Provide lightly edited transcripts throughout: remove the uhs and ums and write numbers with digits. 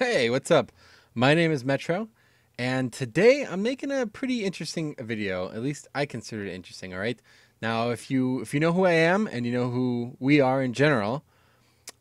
Hey, what's up? My name is Metro, and today I'm making a pretty interesting video. At least I consider it interesting, all right? Now, if you know who I am and you know who we are in general,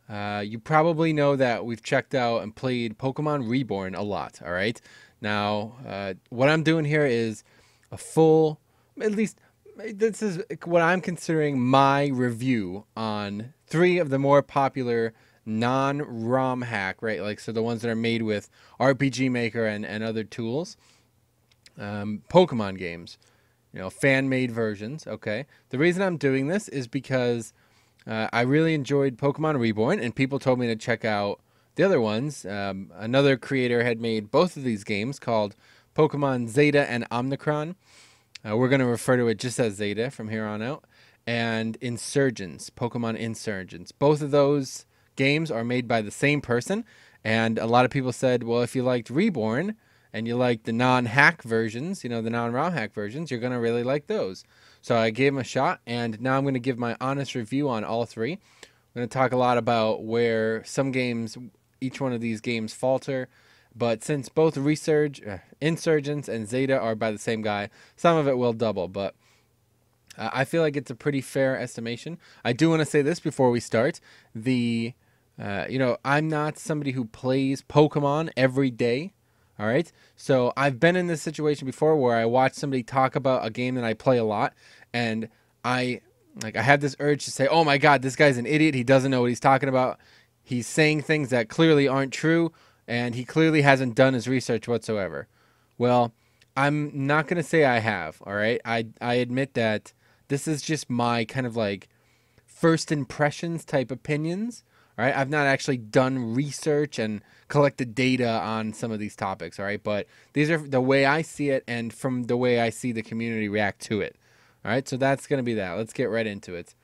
you probably know that we've checked out and played Pokemon Reborn a lot, all right? Now, what I'm doing here is a full, at least this is what I'm considering my review on three of the more popular non-ROM hack, right? Like, so the ones that are made with RPGMaker and other tools, Pokemon games, fan-made versions, okay? The reason I'm doing this is because I really enjoyed Pokemon Reborn, and people told me to check out the other ones. Another creator had made both of these games called Pokemon Zeta and Omnicron. We're going to refer to it just as Zeta from here on out. And Insurgence, Pokemon Insurgence. Both of those games are made by the same person. And a lot of people said, well, if you liked Reborn and you like the non-hack versions, the non-ROM hack versions, you're going to really like those. So I gave them a shot, and now I'm going to give my honest review on all three. I'm going to talk a lot about where some games, each one of these games falter. But since both Insurgents and Zeta are by the same guy, some of it will double. But I feel like it's a pretty fair estimation. I do want to say this before we start. I'm not somebody who plays Pokemon every day. All right. So I've been in this situation before where I watch somebody talk about a game that I play a lot, and I have this urge to say, "Oh my God, this guy's an idiot. He doesn't know what he's talking about. He's saying things that clearly aren't true, and he clearly hasn't done his research whatsoever." Well, I'm not going to say I have, all right? I admit that this is just my kind of like first impressions type opinions, all right? I've not actually done research and collected data on some of these topics, all right? But these are the way I see it and from the way I see the community react to it, all right? So that's going to be that. Let's get right into it.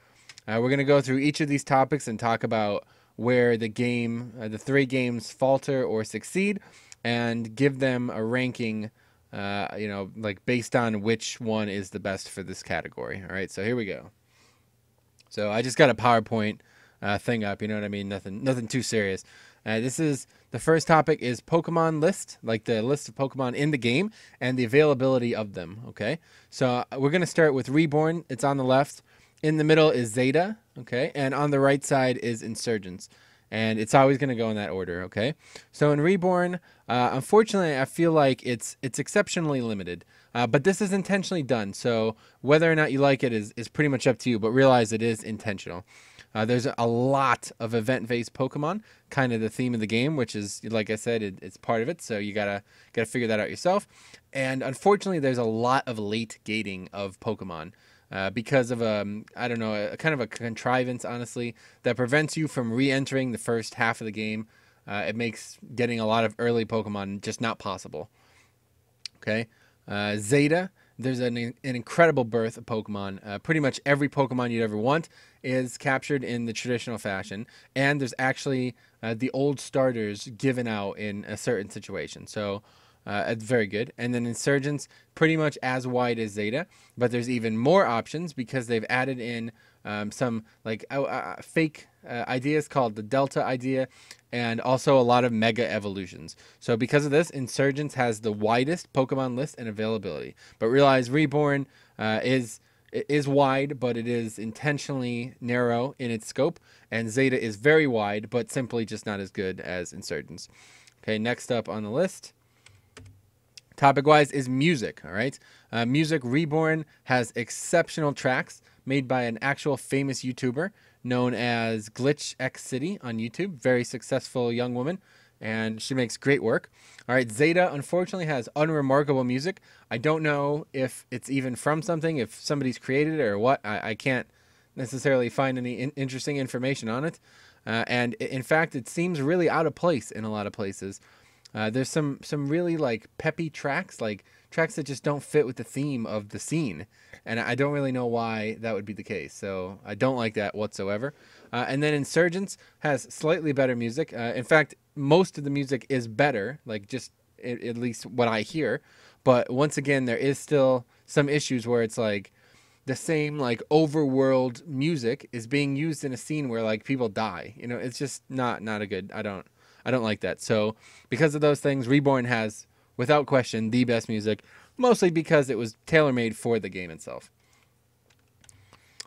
We're going to go through each of these topics and talk about where the three games falter or succeed, and give them a ranking, like based on which one is the best for this category. All right, so here we go. So I just got a PowerPoint thing up. You know what I mean? Nothing too serious. This is the first topic is Pokemon list, like the list of Pokemon in the game and the availability of them. Okay, so we're gonna start with Reborn. It's on the left. In the middle is Zeta, okay, and on the right side is Insurgents, and it's always going to go in that order, okay. So in Reborn, unfortunately, I feel like it's exceptionally limited, but this is intentionally done. So whether or not you like it is pretty much up to you, but realize it is intentional. There's a lot of event-based Pokemon, kind of the theme of the game, which is, like I said, it's part of it. So you gotta figure that out yourself. And unfortunately, there's a lot of late gating of Pokemon. Because of I don't know, a kind of a contrivance, honestly, that prevents you from re-entering the first half of the game. It makes getting a lot of early Pokemon just not possible. Okay, Zeta. There's an incredible birth of Pokemon. Pretty much every Pokemon you'd ever want is captured in the traditional fashion, and there's actually the old starters given out in a certain situation. So it's very good. And then Insurgents, pretty much as wide as Zeta, but there's even more options because they've added in some like fake ideas called the Delta idea, and also a lot of mega evolutions. So because of this, Insurgents has the widest Pokemon list and availability. But realize Reborn is wide, but it is intentionally narrow in its scope, and Zeta is very wide, but simply just not as good as Insurgents. Okay, next up on the list, topic-wise, is music, all right? Music. Reborn has exceptional tracks made by an actual famous YouTuber known as Glitch X City on YouTube. Very successful young woman, and she makes great work. All right, Zeta, unfortunately, has unremarkable music. I don't know if it's even from something, if somebody's created it or what. I can't necessarily find any interesting information on it. And in fact, it seems really out of place in a lot of places. There's some really like peppy tracks, like tracks that just don't fit with the theme of the scene, and I don't really know why that would be the case. So I don't like that whatsoever. And then Insurgents has slightly better music. In fact, most of the music is better, like just at least what I hear. But once again, there is still some issues where it's like the same like overworld music is being used in a scene where like people die. It's just not a good. I don't like that. So because of those things, Reborn has, without question, the best music, mostly because it was tailor-made for the game itself.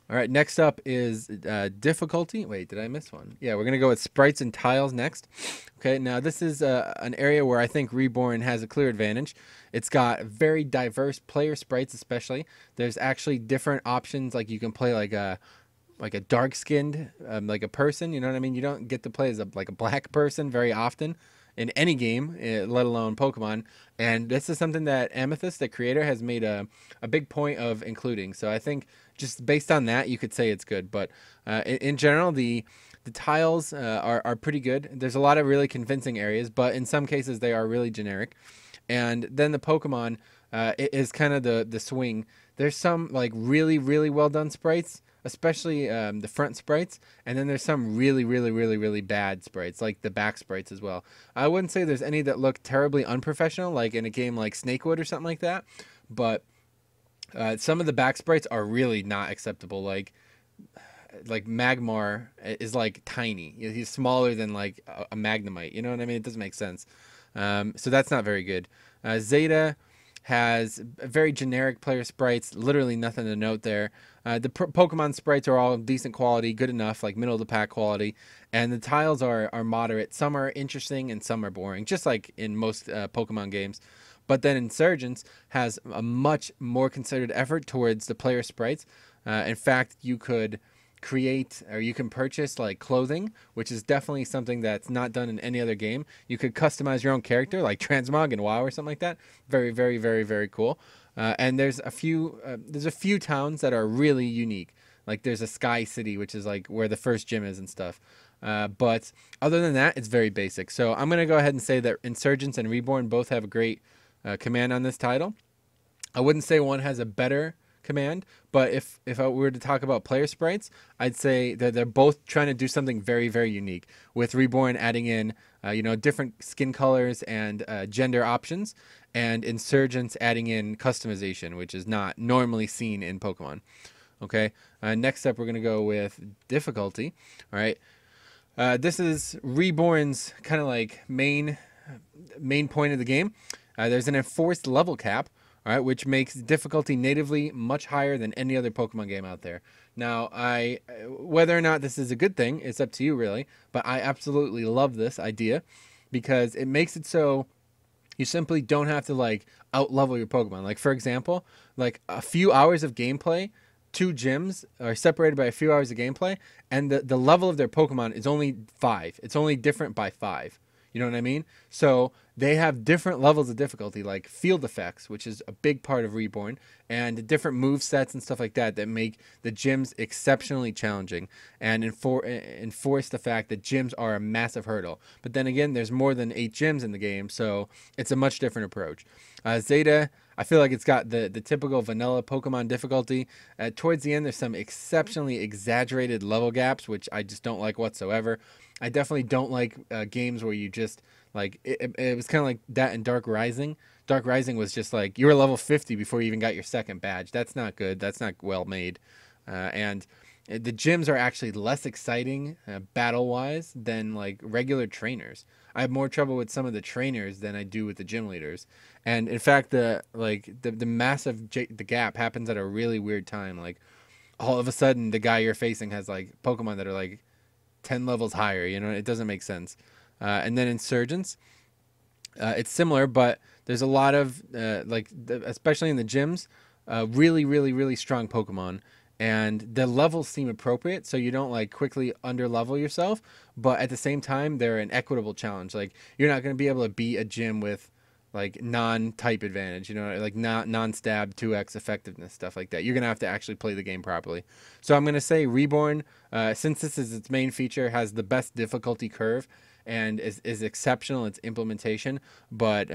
All right, next up is difficulty. Wait, did I miss one? Yeah, we're going to go with sprites and tiles next. Okay, now this is an area where I think Reborn has a clear advantage. It's got very diverse player sprites, especially. There's actually different options, like you can play like a dark-skinned, like a person, you know what I mean? You don't get to play as a black person very often in any game, let alone Pokemon. And this is something that Amethyst, the creator, has made a big point of including. So I think just based on that, you could say it's good. But in general, the tiles are pretty good. There's a lot of really convincing areas, but in some cases they are really generic. And then the Pokemon is kind of the swing. There's some like really, really well done sprites, especially the front sprites, and then there's some really, really, really, really bad sprites, like the back sprites as well. I wouldn't say there's any that look terribly unprofessional, like in a game like Snakewood or something like that, but some of the back sprites are really not acceptable. Like Magmar is like tiny. He's smaller than like a Magnemite. You know what I mean? It doesn't make sense. So that's not very good. Zeta has very generic player sprites, literally nothing to note there. The Pokemon sprites are all decent quality, good enough, like middle of the pack quality, and the tiles are moderate. Some are interesting and some are boring, just like in most Pokemon games. But then Insurgence has a much more considered effort towards the player sprites. In fact, you could create, or you can purchase like clothing, which is definitely something that's not done in any other game. You could customize your own character, like Transmog in WoW or something like that. Very, very, very, very cool. And there's a few towns that are really unique. Like there's a Sky City, which is like where the first gym is and stuff. But other than that, it's very basic. So I'm gonna go ahead and say that Insurgence and Reborn both have a great command on this title. I wouldn't say one has a better command, but if I were to talk about player sprites, I'd say that they're both trying to do something very, very unique, with Reborn adding in different skin colors and gender options, and Insurgence adding in customization, which is not normally seen in Pokemon. Okay, next up we're going to go with difficulty. All right, this is Reborn's kind of like main point of the game. There's an enforced level cap, all right, which makes difficulty natively much higher than any other Pokemon game out there. Now, whether or not this is a good thing, it's up to you really, but I absolutely love this idea because it makes it so you simply don't have to like out-level your Pokemon. Like for example, like a few hours of gameplay, two gyms are separated by a few hours of gameplay, and the level of their Pokemon is only 5. It's only different by 5. You know what I mean? So they have different levels of difficulty, like field effects, which is a big part of Reborn, and different move sets and stuff like that that make the gyms exceptionally challenging and enforce the fact that gyms are a massive hurdle. But then again, there's more than 8 gyms in the game, so it's a much different approach. Zeta, I feel like it's got the typical vanilla Pokemon difficulty. Towards the end, there's some exceptionally exaggerated level gaps, which I just don't like whatsoever. I definitely don't like games where you just like it was kind of like that in Dark Rising. Dark Rising was just like you were level 50 before you even got your second badge. That's not good. That's not well made. And the gyms are actually less exciting battle wise than like regular trainers. I have more trouble with some of the trainers than I do with the gym leaders. And in fact, the massive the gap happens at a really weird time. Like all of a sudden, the guy you're facing has like Pokemon that are like 10 levels higher. You know, it doesn't make sense. And then Insurgence, it's similar, but there's a lot of especially in the gyms, really, really, really strong Pokemon, and the levels seem appropriate, so you don't like quickly under level yourself, but at the same time they're an equitable challenge. Like you're not going to be able to beat a gym with like non-type advantage, you know, like non-stab 2x effectiveness, stuff like that. You're gonna have to actually play the game properly. So I'm gonna say Reborn, since this is its main feature, has the best difficulty curve and is exceptional in its implementation, but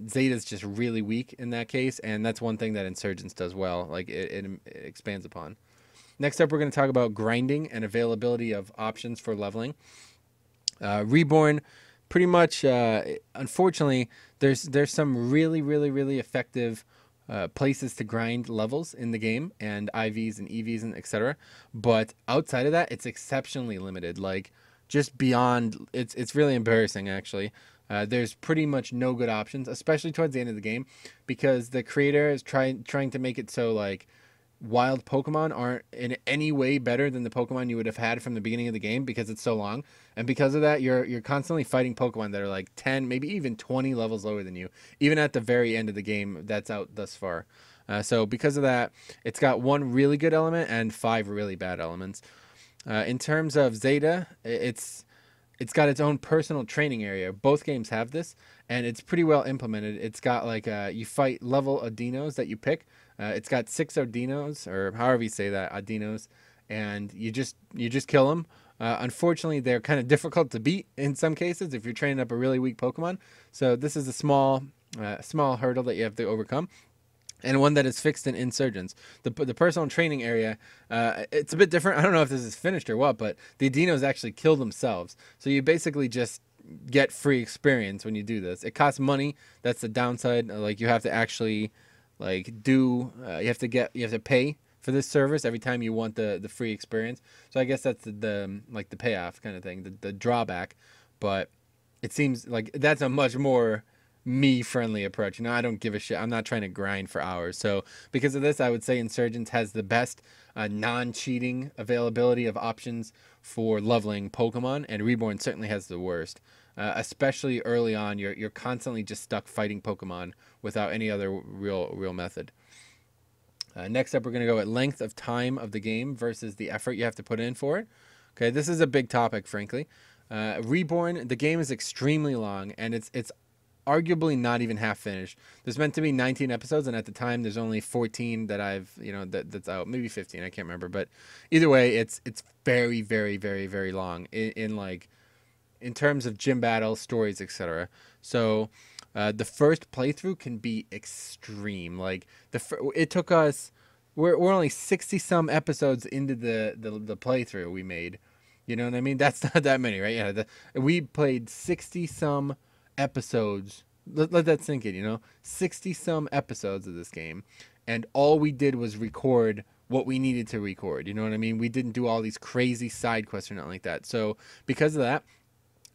Zeta's just really weak in that case, and that's one thing that Insurgence does well, like it expands upon. Next up, we're going to talk about grinding and availability of options for leveling. Reborn, pretty much, unfortunately, there's some really, really, really effective places to grind levels in the game, and IVs and EVs and etc. But outside of that, it's exceptionally limited. Like just beyond. It's really embarrassing, actually. There's pretty much no good options, especially towards the end of the game, because the creator is trying to make it so like wild Pokemon aren't in any way better than the Pokemon you would have had from the beginning of the game because it's so long. And because of that, you're constantly fighting Pokemon that are like 10, maybe even 20 levels lower than you, even at the very end of the game that's out thus far. So because of that, it's got one really good element and 5 really bad elements. In terms of Zeta, it's got its own personal training area. Both games have this, and it's pretty well implemented. It's got like you fight level Adinos that you pick. It's got 6 Adinos, or however you say that, Adinos, and you just kill them. Unfortunately, they're kind of difficult to beat in some cases if you're training up a really weak Pokemon. So this is a small hurdle that you have to overcome, and one that is fixed in Insurgence. The personal training area, it's a bit different. I don't know if this is finished or what, but the Adinos actually kill themselves. So you basically just get free experience when you do this. It costs money. That's the downside. Like you have to actually you have to pay for this service every time you want the free experience. So I guess that's the payoff kind of thing, the drawback. But it seems like that's a much more me friendly approach. I don't give a shit. I'm not trying to grind for hours. So because of this, I would say Insurgence has the best non-cheating availability of options for leveling Pokemon, and Reborn certainly has the worst. Especially early on, you're constantly just stuck fighting Pokemon without any other real method. Next up, we're going to go at length of time of the game versus the effort you have to put in for it. Okay, this is a big topic, frankly. Reborn, the game is extremely long, and it's arguably not even half finished. There's meant to be 19 episodes, and at the time there's only 14 that that's out, maybe 15, I can't remember. But either way, it's very, very, very, very long in terms of gym battles, stories, etc. So the first playthrough can be extreme. Like it took us, we're only 60 some episodes into the playthrough we made. You know what I mean? That's not that many, right? Yeah, we played 60 some episodes. Let that sink in. 60 some episodes of this game, and all we did was record what we needed to record. You know what I mean? We didn't do all these crazy side quests or nothing like that. So because of that,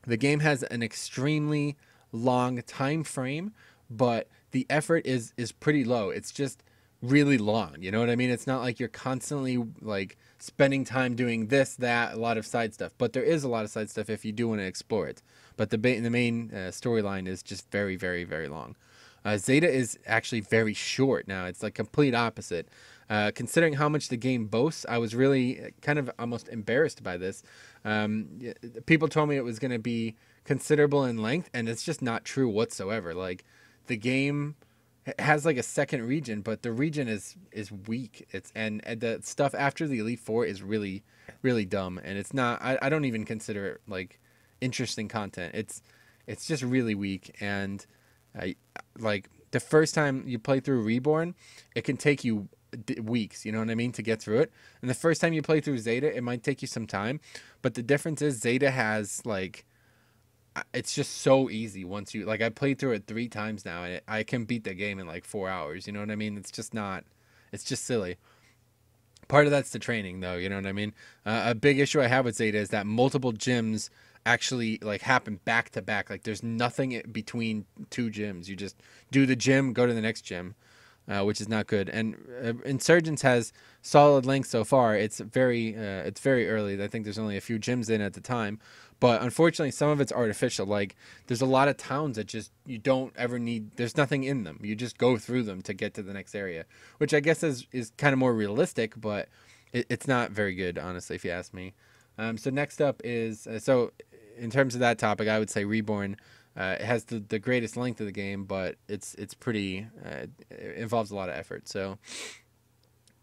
the game has an extremely long time frame, but the effort is pretty low. It's just really long. You know what I mean? It's not like you're constantly like spending time doing this, that, a lot of side stuff. But there is a lot of side stuff if you do want to explore it. But the main storyline is just very, very, very long. Zeta is actually very short now. It's like complete opposite. Considering how much the game boasts, I was really kind of almost embarrassed by this. People told me it was going to be considerable in length, and it's just not true whatsoever. Like the game has like a second region, but the region is weak. And the stuff after the Elite Four is really, really dumb, and it's not. I don't even consider it like interesting content. It's just really weak, and like the first time you play through Reborn, it can take you weeks, you know what I mean, to get through it. And the first time you play through Zeta, it might take you some time, but the difference is Zeta has like, it's just so easy once you I played through it 3 times now, and I can beat the game in like 4 hours. You know what I mean? It's just silly. Part of that's the training, though. You know what I mean? A big issue I have with Zeta is that multiple gyms actually like happen back to back. Like there's nothing between 2 gyms. You just do the gym, go to the next gym, which is not good. And Insurgence has solid length so far. It's very early. I think there's only a few gyms in at the time, but unfortunately some of it's artificial. Like there's a lot of towns that just you don't ever need. There's nothing in them. You just go through them to get to the next area, which I guess is kind of more realistic, but it's not very good, honestly, if you ask me. So next up is so in terms of that topic, I would say Reborn. It has the greatest length of the game, but it's pretty. It involves a lot of effort. So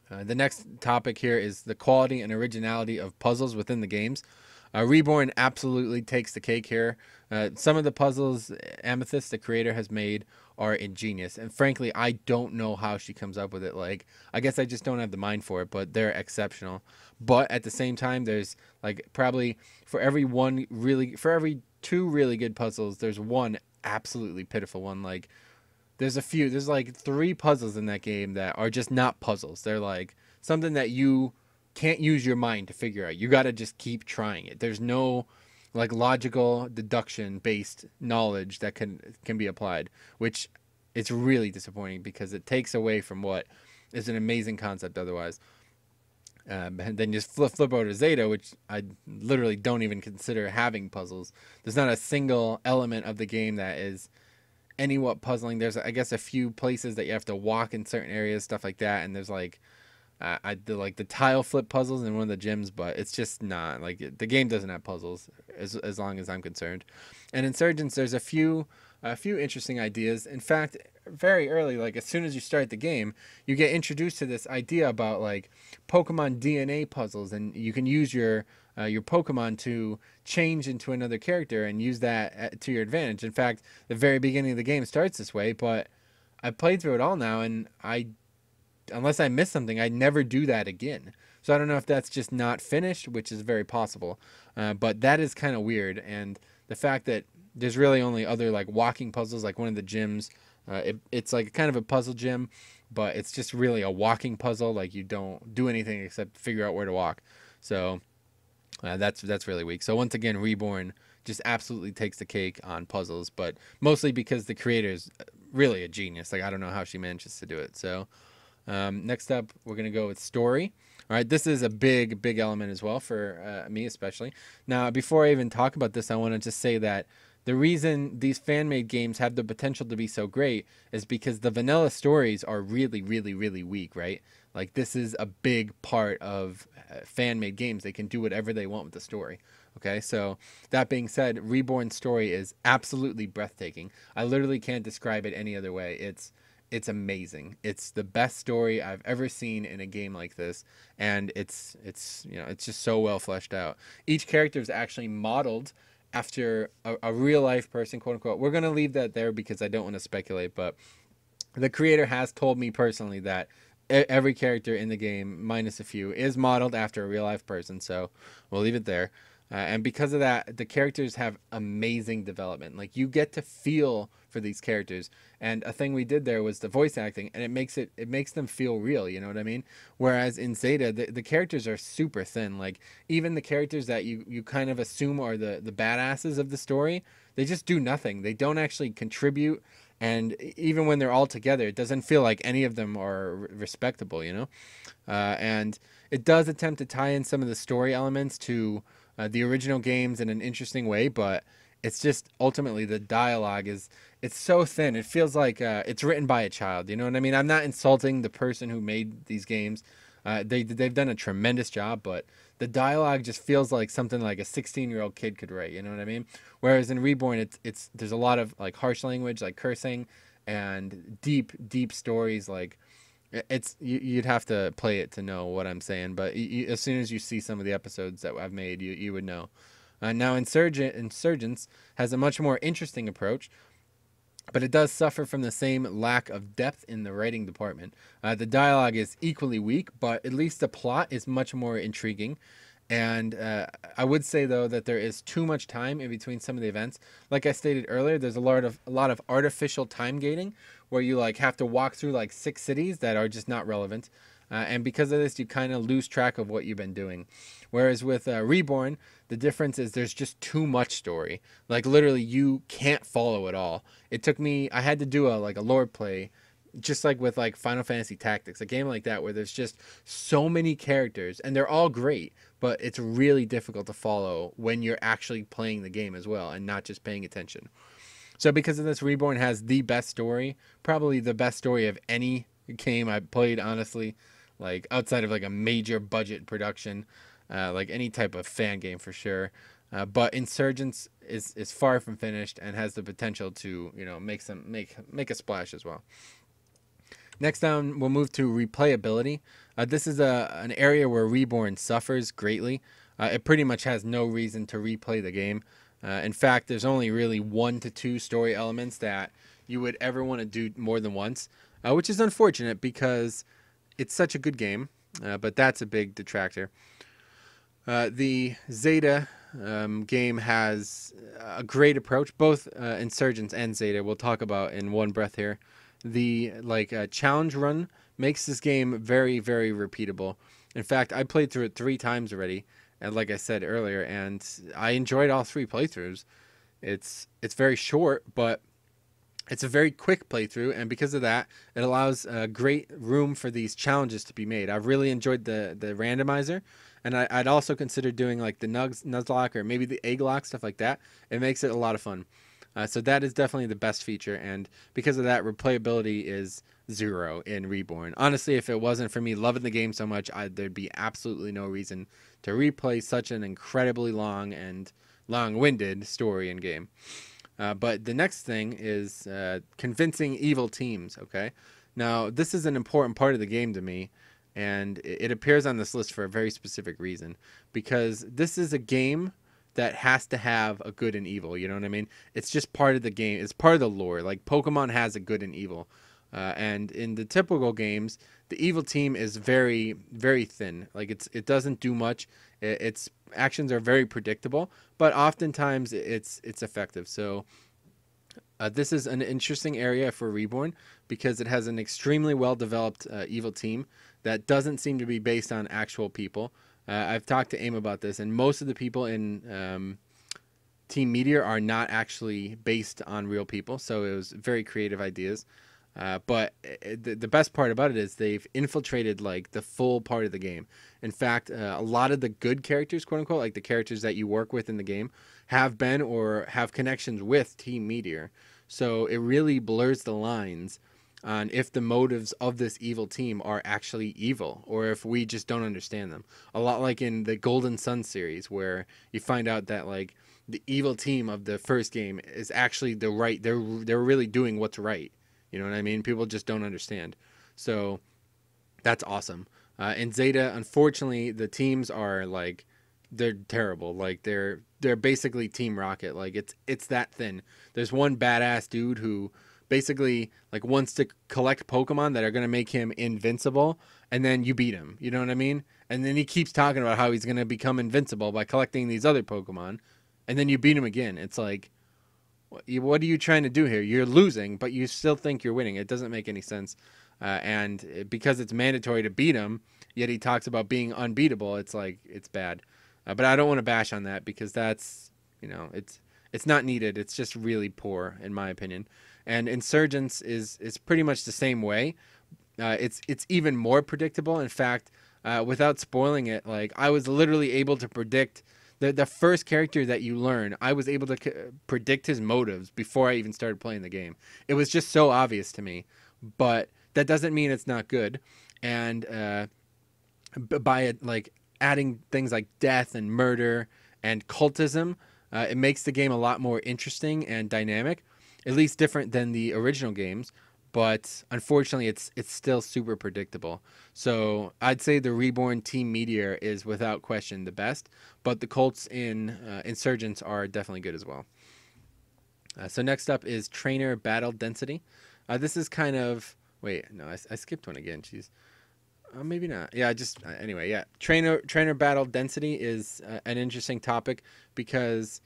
the next topic here is the quality and originality of puzzles within the games. Reborn absolutely takes the cake here. Some of the puzzles Amethyst, the creator, has made are ingenious, and frankly, I don't know how she comes up with it. Like, I guess I just don't have the mind for it, but they're exceptional. But at the same time, there's like probably for every 2 really good puzzles, there's one absolutely pitiful one. Like there's like 3 puzzles in that game that are just not puzzles. They're like something that you can't use your mind to figure out. You got to just keep trying it. There's no like logical deduction based knowledge that can be applied, which it's really disappointing because it takes away from what is an amazing concept otherwise. And then just flip over to Zeta, which I literally don't even consider having puzzles. There's not a single element of the game that is anywhat puzzling. There's, I guess, a few places that you have to walk in certain areas, stuff like that. And there's like, I did like the tile flip puzzles in one of the gyms, but it's just not like the game doesn't have puzzles as long as I'm concerned. And Insurgence, there's a few interesting ideas. In fact, very early, like as soon as you start the game, you get introduced to this idea about like Pokemon DNA puzzles, and you can use your Pokemon to change into another character and use that to your advantage. In fact, the very beginning of the game starts this way, but I played through it all now, and unless I miss something, I never do that again. So I don't know if that's just not finished, which is very possible. But that is kind of weird. And the fact that there's really only other like walking puzzles, like one of the gyms, it's like kind of a puzzle gym, but it's just really a walking puzzle. Like you don't do anything except figure out where to walk. So that's really weak. So once again, Reborn just absolutely takes the cake on puzzles, but mostly because the creator is really a genius. Like I don't know how she manages to do it. So next up, we're going to go with story. All right, this is a big element as well for me especially. Now, before I even talk about this, I want to just say that the reason these fan-made games have the potential to be so great is because the vanilla stories are really weak, right? Like this is a big part of fan-made games. They can do whatever they want with the story. Okay, so that being said, Reborn's story is absolutely breathtaking. I literally can't describe it any other way. It's amazing. It's the best story I've ever seen in a game like this, and it's just so well fleshed out. Each character is actually modeled after a real life person, quote unquote. We're gonna leave that there because I don't want to speculate, but the creator has told me personally that every character in the game, minus a few, is modeled after a real life person. So we'll leave it there. And because of that, the characters have amazing development. Like you get to feel for these characters. And a thing we did there was the voice acting, and it makes them feel real. You know what I mean? Whereas in Zeta, the characters are super thin. Like even the characters that you kind of assume are the badasses of the story, they just do nothing. They don't actually contribute. And even when they're all together, it doesn't feel like any of them are respectable, you know? And it does attempt to tie in some of the story elements to the original games in an interesting way, but it's just ultimately the dialogue it's so thin. It feels like it's written by a child, you know what I mean? I'm not insulting the person who made these games. They've done a tremendous job, but the dialogue just feels like something like a 16-year-old kid could write, you know what I mean? Whereas in Reborn, there's a lot of like harsh language, like cursing, and deep stories. Like you'd have to play it to know what I'm saying, but as soon as you see some of the episodes that I've made, you would know. Now Insurgence has a much more interesting approach, but it does suffer from the same lack of depth in the writing department. The dialogue is equally weak, but at least the plot is much more intriguing. And I would say, though, that there is too much time in between some of the events. Like I stated earlier, there's a lot of artificial time gating where you like have to walk through like 6 cities that are just not relevant. And because of this, you kind of lose track of what you've been doing. Whereas with Reborn, the difference is there's just too much story. Like literally, you can't follow it all. It took me, I had to do a lore play, just like with like Final Fantasy Tactics, a game like that where there's just so many characters and they're all great, but it's really difficult to follow when you're actually playing the game as well and not just paying attention. So because of this, Reborn has the best story, probably the best story of any game I played, honestly. Like outside of like a major budget production, like any type of fan game for sure. But Insurgence is far from finished and has the potential to make a splash as well. Next down, we'll move to replayability. This is an area where Reborn suffers greatly. It pretty much has no reason to replay the game. In fact, there's only really 1 to 2 story elements that you would ever want to do more than once, which is unfortunate because it's such a good game, but that's a big detractor. The Zeta game has a great approach. Both Insurgents and Zeta we'll talk about in one breath here. The challenge run makes this game very repeatable. In fact, I played through it 3 times already, and like I said earlier, and I enjoyed all 3 playthroughs. It's very short, but it's a very quick playthrough, and because of that, it allows great room for these challenges to be made. I've really enjoyed the randomizer, and I'd also consider doing like the Nuzlocke or maybe the Egg Lock, stuff like that. It makes it a lot of fun. So that is definitely the best feature, and because of that, replayability is 0 in Reborn. Honestly, if it wasn't for me loving the game so much, there'd be absolutely no reason to replay such an incredibly long and long-winded story and game. But the next thing is convincing evil teams, okay? Now, this is an important part of the game to me, and it appears on this list for a very specific reason, because this is a game that has to have a good and evil, you know what I mean? It's just part of the game. It's part of the lore. Like, Pokemon has a good and evil. And in the typical games, the evil team is very, very thin. Like, it doesn't do much. Its actions are very predictable, but oftentimes it's effective. So this is an interesting area for Reborn because it has an extremely well-developed evil team that doesn't seem to be based on actual people. I've talked to AIM about this, and most of the people in Team Meteor are not actually based on real people, so it was very creative ideas. But the best part about it is they've infiltrated like the full part of the game. In fact, a lot of the good characters, quote unquote, like the characters that you work with in the game, have been or have connections with Team Meteor. So it really blurs the lines on if the motives of this evil team are actually evil or if we just don't understand them. A lot like in the Golden Sun series, where you find out that like the evil team of the first game is actually the right. They're really doing what's right. You know what I mean? People just don't understand. So that's awesome. In Zeta, unfortunately, the teams are like they're terrible. Like they're basically Team Rocket. Like it's that thin. There's one badass dude who basically like wants to collect Pokemon that are gonna make him invincible, and then you beat him. You know what I mean? And then he keeps talking about how he's gonna become invincible by collecting these other Pokemon, and then you beat him again. It's like, what are you trying to do here? You're losing, but you still think you're winning. It doesn't make any sense. And because it's mandatory to beat him, yet he talks about being unbeatable, it's like, it's bad. But I don't want to bash on that because that's, you know, it's not needed. It's just really poor, in my opinion. And Insurgence is pretty much the same way. It's even more predictable. In fact, without spoiling it, like I was literally able to predict the first character that you learn. I was able to predict his motives before I even started playing the game. It was just so obvious to me, but that doesn't mean it's not good. And by like adding things like death and murder and cultism, it makes the game a lot more interesting and dynamic, at least different than the original games. But unfortunately, it's still super predictable. So I'd say the Reborn Team Meteor is without question the best, but the Colts in Insurgents are definitely good as well. So next up is Trainer Battle Density. This is kind of... Wait, no, I skipped one again. Jeez. Maybe not. Yeah, just... anyway, yeah. Trainer Battle Density is an interesting topic because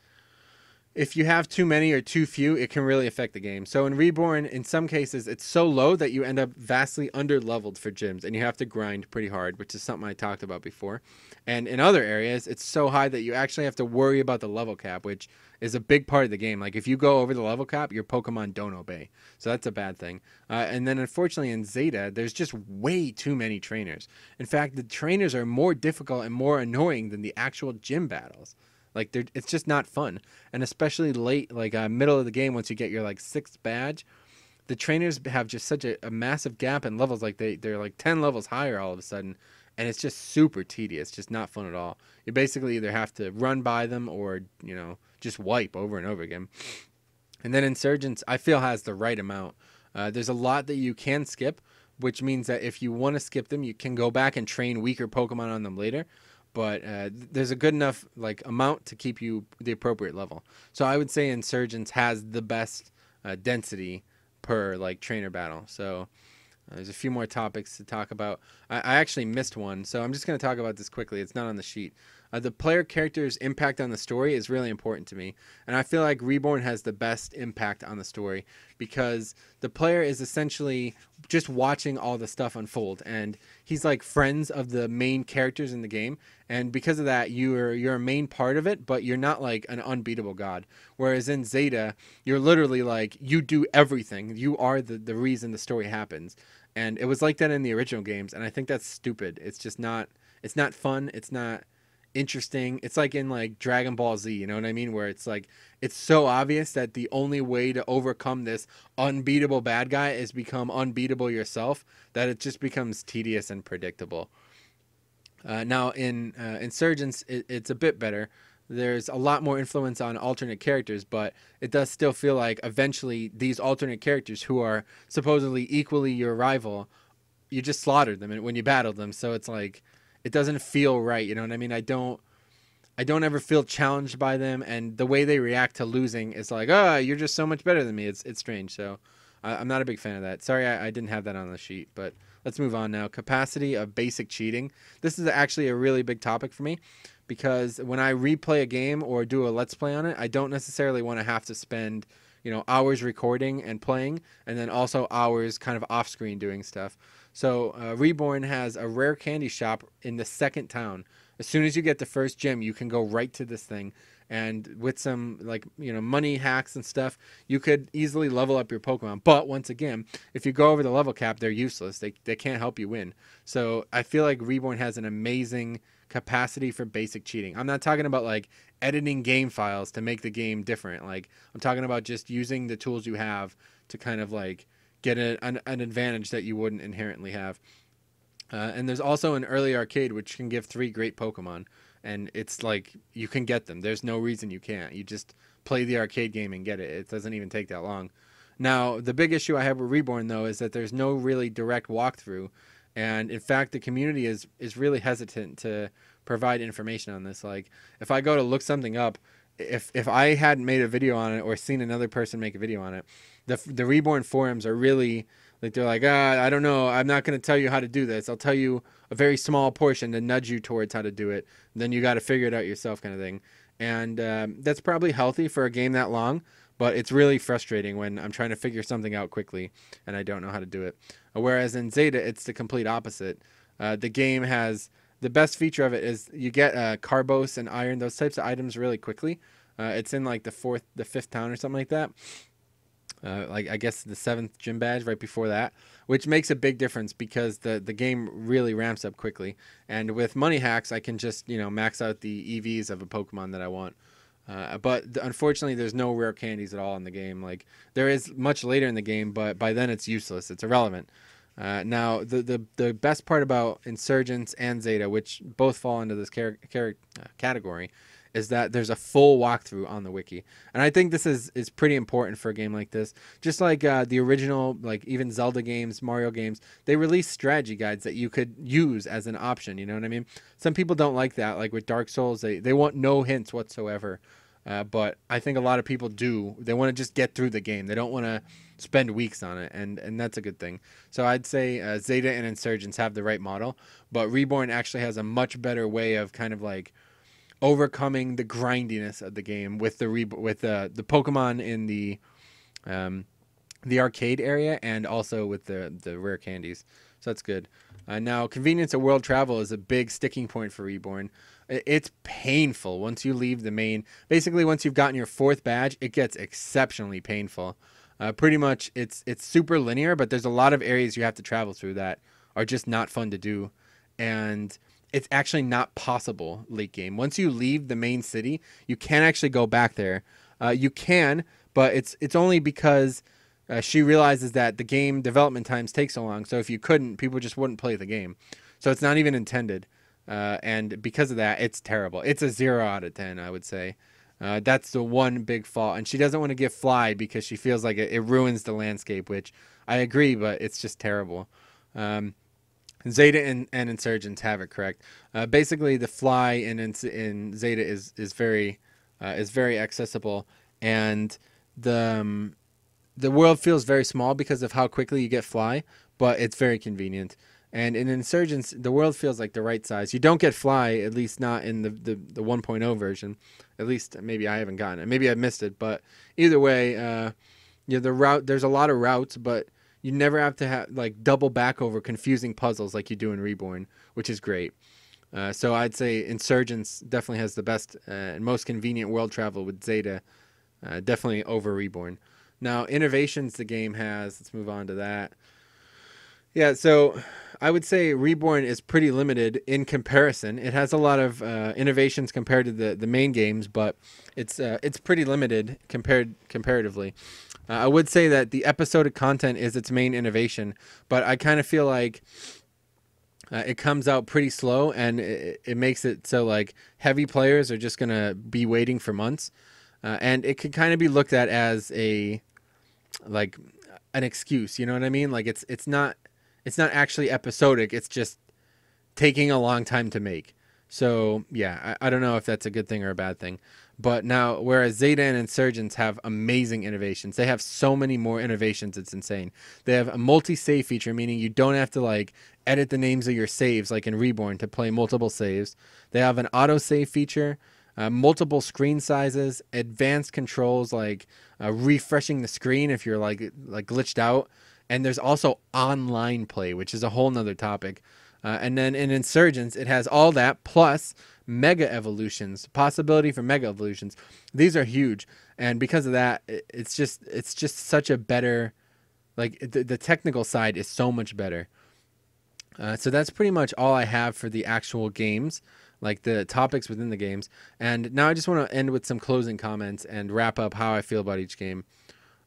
if you have too many or too few, it can really affect the game. So in Reborn, in some cases, it's so low that you end up vastly under-leveled for gyms, and you have to grind pretty hard, which is something I talked about before. And in other areas, it's so high that you actually have to worry about the level cap, which is a big part of the game. Like, if you go over the level cap, your Pokemon don't obey. So that's a bad thing. And then, unfortunately, in Zeta, there's just way too many trainers. In fact, the trainers are more difficult and more annoying than the actual gym battles. Like, it's just not fun. And especially late, like middle of the game, once you get your like 6th badge, the trainers have just such a massive gap in levels. Like they're like 10 levels higher all of a sudden, and it's just super tedious, just not fun at all. You basically either have to run by them or, you know, just wipe over and over again. And then Insurgents, I feel, has the right amount. There's a lot that you can skip, which means that if you want to skip them, you can go back and train weaker Pokemon on them later. But there's a good enough like amount to keep you the appropriate level. So I would say Insurgents has the best density per like trainer battle. So there's a few more topics to talk about. I actually missed one, so I'm just going to talk about this quickly. It's not on the sheet. The player character's impact on the story is really important to me, and I feel like Reborn has the best impact on the story because the player is essentially just watching all the stuff unfold, and he's like friends of the main characters in the game, and because of that, you're a main part of it, but you're not like an unbeatable god. Whereas in Zeta, you're literally like you do everything. You are the reason the story happens, and it was like that in the original games, and I think that's stupid. It's just not. It's not fun. It's not interesting. It's like in like Dragon Ball Z, you know what I mean? Where it's like it's so obvious that the only way to overcome this unbeatable bad guy is become unbeatable yourself, that it just becomes tedious and predictable. Now in Insurgence, it's a bit better. There's a lot more influence on alternate characters, but it does still feel like eventually these alternate characters who are supposedly equally your rival, you just slaughtered them when you battled them. So it's like it doesn't feel right. You know what I mean? I don't ever feel challenged by them, and the way they react to losing is like, oh, you're just so much better than me. It's strange. So I'm not a big fan of that. Sorry, I didn't have that on the sheet, but let's move on now. Capacity of basic cheating. This is actually a really big topic for me because when I replay a game or do a let's play on it, I don't necessarily want to have to spend, you know, hours recording and playing, and then also hours kind of off screen doing stuff. So Reborn has a rare candy shop in the second town. As soon as you get the first gym, you can go right to this thing, and with some like, you know, money hacks and stuff, you could easily level up your Pokemon. But once again, if you go over the level cap, they're useless. They can't help you win. So I feel like Reborn has an amazing capacity for basic cheating. I'm not talking about like editing game files to make the game different. Like I'm talking about just using the tools you have to kind of like get an advantage that you wouldn't inherently have. And there's also an early arcade which can give 3 great Pokemon, and it's like you can get them. There's no reason you can't. You just play the arcade game and get it. It doesn't even take that long. Now, the big issue I have with Reborn though is that there's no really direct walkthrough, and in fact the community is really hesitant to provide information on this. Like if I go to look something up, if I hadn't made a video on it or seen another person make a video on it, the Reborn forums are really like, they're like, I don't know, I'm not going to tell you how to do this. I'll tell you a very small portion to nudge you towards how to do it. Then you got to figure it out yourself, kind of thing. And that's probably healthy for a game that long, but it's really frustrating when I'm trying to figure something out quickly and I don't know how to do it. Whereas in Zeta, it's the complete opposite. The game has the best feature of it is you get Carbos and Iron, those types of items really quickly. It's in like the 5th town or something like that. Like I guess the 7th gym badge right before that, which makes a big difference because the game really ramps up quickly. And with money hacks, I can just, you know, max out the EVs of a Pokemon that I want. But unfortunately, there's no rare candies at all in the game. Like there is much later in the game, but by then it's useless. It's irrelevant. Now, the best part about Insurgence and Zeta, which both fall into this category, is that there's a full walkthrough on the wiki. And I think this is pretty important for a game like this. Just like the original, like even Zelda games, Mario games, they release strategy guides that you could use as an option, you know what I mean? Some people don't like that. Like with Dark Souls, they want no hints whatsoever. But I think a lot of people do. They want to just get through the game. They don't want to spend weeks on it, and that's a good thing. So I'd say Zeta and Insurgents have the right model, but Reborn actually has a much better way of kind of like overcoming the grindiness of the game with the Pokemon in the arcade area, and also with the rare candies. So that's good. Now, convenience of world travel is a big sticking point for Reborn. It's painful once you leave the main. Basically, once you've gotten your 4th badge, it gets exceptionally painful. Pretty much, it's super linear, but there's a lot of areas you have to travel through that are just not fun to do, and it's actually not possible late game. Once you leave the main city, you can't actually go back there. You can, but it's only because she realizes that the game development times take so long. So if you couldn't, people just wouldn't play the game. So it's not even intended. And because of that, it's terrible. It's a 0 out of 10, I would say. That's the one big fault. And she doesn't want to give Fly because she feels like it ruins the landscape, which I agree, but it's just terrible. Zeta and Insurgents have it correct. Basically, the Fly in Zeta is very accessible, and the world feels very small because of how quickly you get Fly, but it's very convenient. And in Insurgence, the world feels like the right size. You don't get fly, at least not in the 1.0 version. At least maybe I haven't gotten it. Maybe I missed it. But either way, yeah, there's a lot of routes, but you never have to have like double back over confusing puzzles like you do in Reborn, which is great. So I'd say Insurgence definitely has the best and most convenient world travel with Zeta, definitely over Reborn. Now, innovations the game has, let's move on to that. Yeah, so I would say Reborn is pretty limited in comparison. It has a lot of innovations compared to the main games, but it's pretty limited comparatively. I would say that the episodic content is its main innovation, but I kind of feel like it comes out pretty slow, and it makes it so like heavy players are just gonna be waiting for months, and it could kind of be looked at as a like an excuse. You know what I mean? Like it's not actually episodic. It's just taking a long time to make. So yeah, I don't know if that's a good thing or a bad thing. But now, whereas Zeta and Insurgents have amazing innovations, they have so many more innovations. It's insane. They have a multi-save feature, meaning you don't have to like edit the names of your saves like in Reborn to play multiple saves. They have an auto-save feature, multiple screen sizes, advanced controls like refreshing the screen if you're like glitched out. And there's also online play, which is a whole nother topic. And then in Insurgents, it has all that plus mega evolutions, possibility for mega evolutions. These are huge, and because of that, it's just such a better, like the technical side is so much better. So that's pretty much all I have for the actual games, like the topics within the games. And now I just want to end with some closing comments and wrap up how I feel about each game.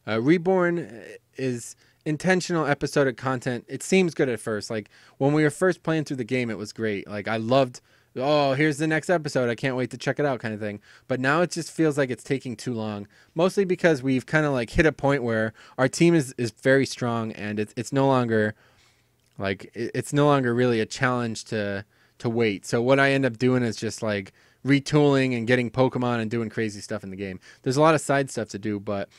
Reborn is intentional episodic content. It seems good at first. Like when we were first playing through the game, it was great. Like I loved, oh, here's the next episode, I can't wait to check it out kind of thing. But now it just feels like it's taking too long, mostly because we've kind of like hit a point where our team is very strong, and it's no longer like it's no longer really a challenge to wait. So what I end up doing is just like retooling and getting Pokemon and doing crazy stuff in the game. There's a lot of side stuff to do, but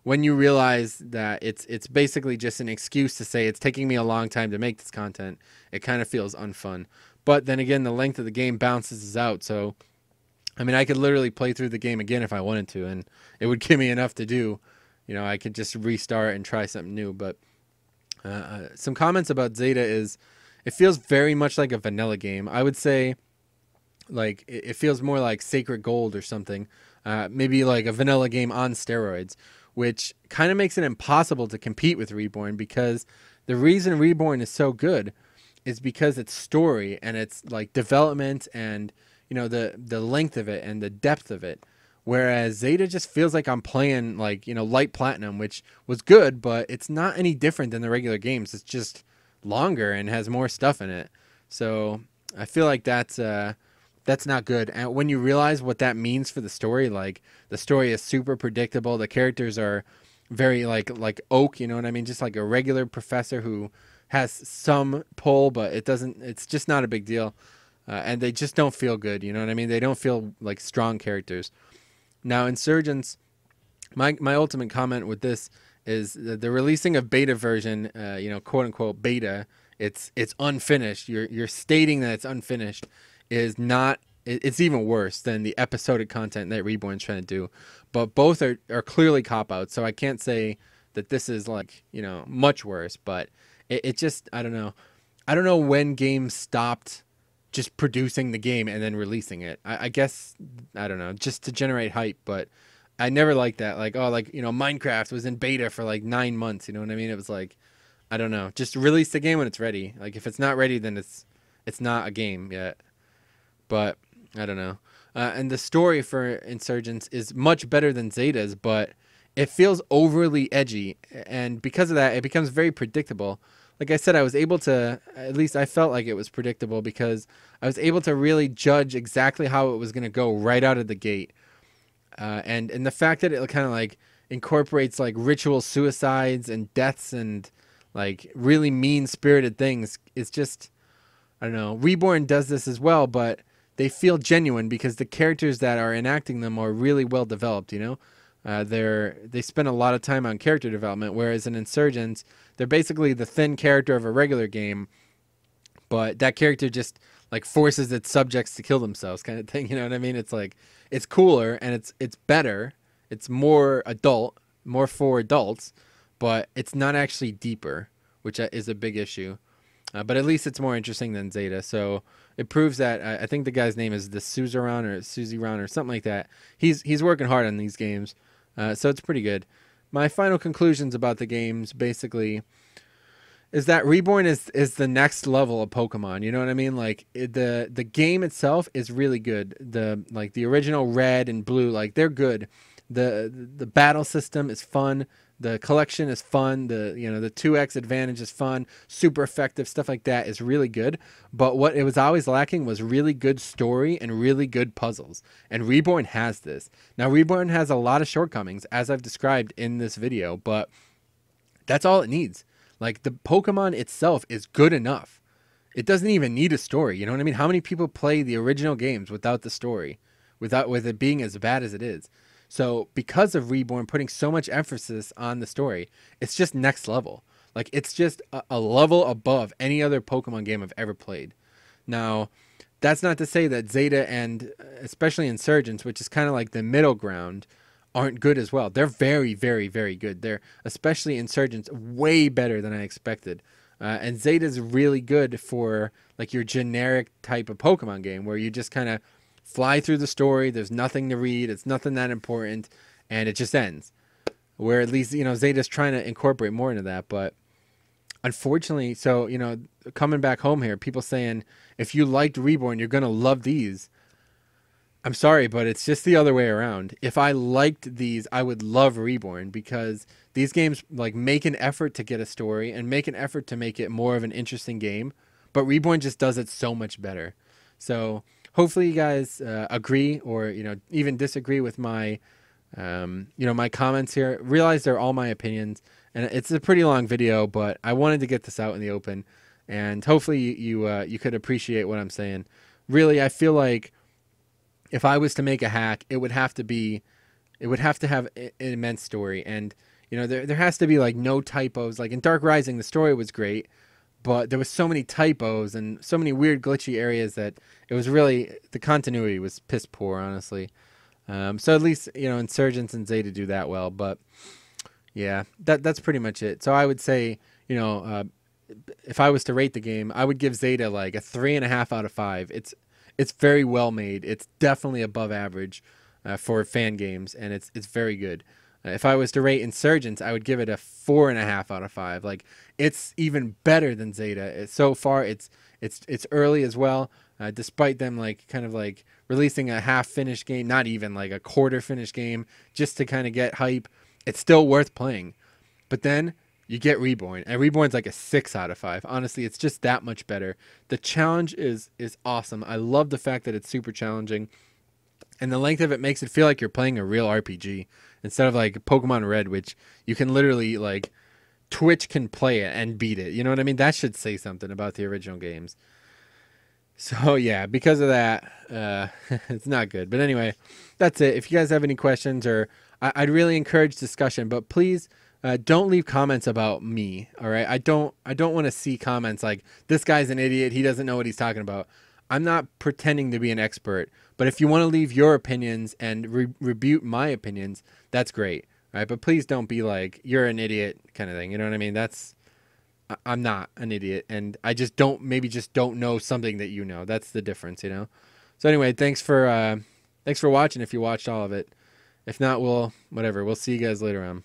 when you realize that it's basically just an excuse to say it's taking me a long time to make this content, it kind of feels unfun. But then again, the length of the game balances out. So, I mean, I could literally play through the game again if I wanted to, and it would give me enough to do. You know, I could just restart and try something new. But some comments about Zeta is it feels very much like a vanilla game. I would say like it feels more like Sacred Gold or something. Maybe like a vanilla game on steroids, which kind of makes it impossible to compete with Reborn, because the reason Reborn is so good is because it's story and it's like development and, you know, the length of it and the depth of it. Whereas Zeta just feels like I'm playing like, you know, light platinum, which was good, but it's not any different than the regular games. It's just longer and has more stuff in it. So I feel like that's not good. And when you realize what that means for the story, like the story is super predictable. The characters are very like Oak, you know what I mean? Just like a regular professor who has some pull, but it's just not a big deal. And they just don't feel good, you know what I mean? They don't feel like strong characters. Now, Insurgents, my ultimate comment with this is the releasing of beta version, you know, quote unquote beta. It's unfinished. You're stating that it's unfinished is not. It's even worse than the episodic content that Reborn's trying to do. But both are clearly cop outs. So I can't say that this is like, you know, much worse. But it just, I don't know. I don't know when games stopped just producing the game and then releasing it. I guess, I don't know, just to generate hype, but I never liked that. Like, oh, like, you know, Minecraft was in beta for like 9 months, you know what I mean? It was like, I don't know, just release the game when it's ready. Like, if it's not ready, then it's not a game yet. But I don't know. And the story for Insurgents is much better than Zeta's, but it feels overly edgy, and because of that, it becomes very predictable. Like I said, I was able to, at least I felt like it was predictable, because I was able to really judge exactly how it was going to go right out of the gate. And the fact that it kind of like incorporates like ritual suicides and deaths and like really mean-spirited things, it's just, I don't know. Reborn does this as well, but they feel genuine because the characters that are enacting them are really well developed, you know? They spend a lot of time on character development, whereas in Insurgents, they're basically the thin character of a regular game, but that character just like forces its subjects to kill themselves, kind of thing. You know what I mean? It's like it's cooler and it's better. It's more adult, more for adults, but it's not actually deeper, which is a big issue. But at least it's more interesting than Zeta. So it proves that I think the guy's name is the Suzerain or Suziran or something like that. He's working hard on these games, so it's pretty good. My final conclusions about the games basically is that Reborn is the next level of Pokemon. You know what I mean? Like the game itself is really good. The original Red and Blue, like they're good. The battle system is fun. The collection is fun. The 2x advantage is fun. Super effective stuff like that is really good. But what it was always lacking was really good story and really good puzzles. And Reborn has this. Now Reborn has a lot of shortcomings as I've described in this video, but that's all it needs. Like the Pokemon itself is good enough. It doesn't even need a story. You know what I mean? How many people play the original games without the story, with it being as bad as it is? So because of Reborn putting so much emphasis on the story, it's just next level. Like it's just a level above any other Pokemon game I've ever played. Now, that's not to say that Zeta and especially Insurgence, which is kind of like the middle ground, aren't good as well. They're very, very, very good. They're, especially Insurgents, way better than I expected. And Zeta's really good for like your generic type of Pokemon game where you just kind of fly through the story. There's nothing to read. It's nothing that important, and it just ends. Where at least, Zeta's trying to incorporate more into that. But unfortunately, so, coming back home here, people saying, if you liked Reborn, you're going to love these. I'm sorry, but it's just the other way around. If I liked these, I would love Reborn because these games like make an effort to get a story and make an effort to make it more of an interesting game. But Reborn just does it so much better. So hopefully you guys agree or, even disagree with my, my comments here. Realize they're all my opinions. And it's a pretty long video, but I wanted to get this out in the open. And hopefully you could appreciate what I'm saying. Really, I feel like if I was to make a hack, it would have to have an immense story. And, there has to be like no typos. Like in Dark Rising, the story was great, but there was so many typos and so many weird glitchy areas that it was really, the continuity was piss poor, honestly. So at least, Insurgents and Zeta do that well. But yeah, that's pretty much it. So I would say, if I was to rate the game, I would give Zeta like a 3.5 out of 5. It's very well made. It's definitely above average for fan games, and it's very good. If I was to rate Insurgents, I would give it a 4.5 out of 5. Like it's even better than Zeta. So far, it's early as well. Despite them like kind of like releasing a half finished game, not even like a quarter finished game, just to kind of get hype, it's still worth playing. But then you get Reborn, and Reborn's like a 6 out of 5. Honestly, it's just that much better. The challenge is awesome. I love the fact that it's super challenging, and the length of it makes it feel like you're playing a real RPG instead of like Pokemon Red, which you can literally like Twitch can play it and beat it. You know what I mean? That should say something about the original games. So yeah, because of that, it's not good. But anyway, that's it. If you guys have any questions, or I'd really encourage discussion, but please. Don't leave comments about me. All right. I don't want to see comments like this guy's an idiot. He doesn't know what he's talking about. I'm not pretending to be an expert, but if you want to leave your opinions and rebuke my opinions, that's great. All right. But please don't be like, you're an idiot kind of thing. You know what I mean? I'm not an idiot, and I just don't know something that you know. That's the difference, So anyway, thanks for watching if you watched all of it. If not, we'll see you guys later on.